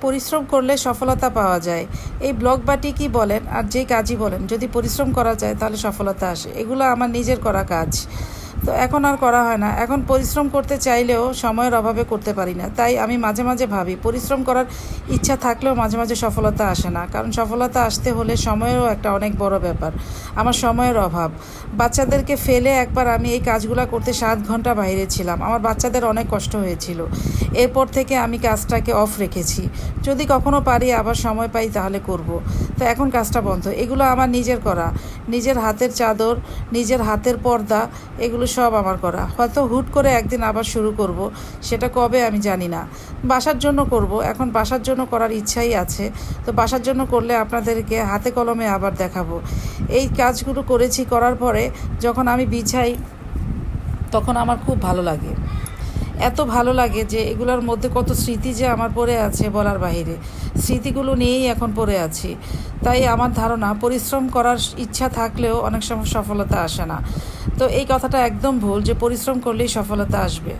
পরিশ্রম করলে সফলতা পাওয়া যায়। এই ব্লগ বা টিকি বলেন আর যেই কাজই বলেন, যদি পরিশ্রম করা যায় তাহলে সফলতা আসে। এগুলো আমার নিজের করা কাজ, তো এখন আর করা হয় না। এখন পরিশ্রম করতে চাইলেও সময়ের অভাবে করতে পারি না। তাই আমি মাঝে মাঝে ভাবি, পরিশ্রম করার ইচ্ছা থাকলেও মাঝে মাঝে সফলতা আসে না, কারণ সফলতা আসতে হলে সময়েরও একটা অনেক বড় ব্যাপার। আমার সময়ের অভাব। বাচ্চাদেরকে ফেলে একবার আমি এই কাজগুলো করতে 7 ঘন্টা বাইরে ছিলাম। আমার বাচ্চাদের অনেক কষ্ট হয়েছিল। এরপর থেকে আমি কাজটাকে অফ রেখেছি। যদি কখনো পারি, আবার সময় পাই, তাহলে করব। তো এখন কাজটা বন্ধ। এগুলো আমার নিজের করা, নিজের হাতের চাদর, নিজের হাতের পর্দা, এগুলো সব আমার করা। হয়তো হুট করে একদিন আবার শুরু করব, সেটা কবে আমি জানি না। বাসার জন্য করব, এখন বাসার জন্য করার ইচ্ছাই আছে। তো বাসার জন্য করলে আপনাদেরকে হাতে কলমে আবার দেখাবো। এই কাজগুলো করেছি, করার পরে যখন আমি বিছাই তখন আমার খুব ভালো লাগে। এত ভালো লাগে যে এগুলোর মধ্যে কত স্মৃতি যে আমার পড়ে আছে বলার বাহিরে। স্মৃতিগুলো নিয়েই এখন পড়ে আছি। তাই আমার ধারণা, পরিশ্রম করার ইচ্ছা থাকলেও অনেক সময় সফলতা আসে না। তো এই কথাটা একদম ভুল যে পরিশ্রম করলেই সফলতা আসবে।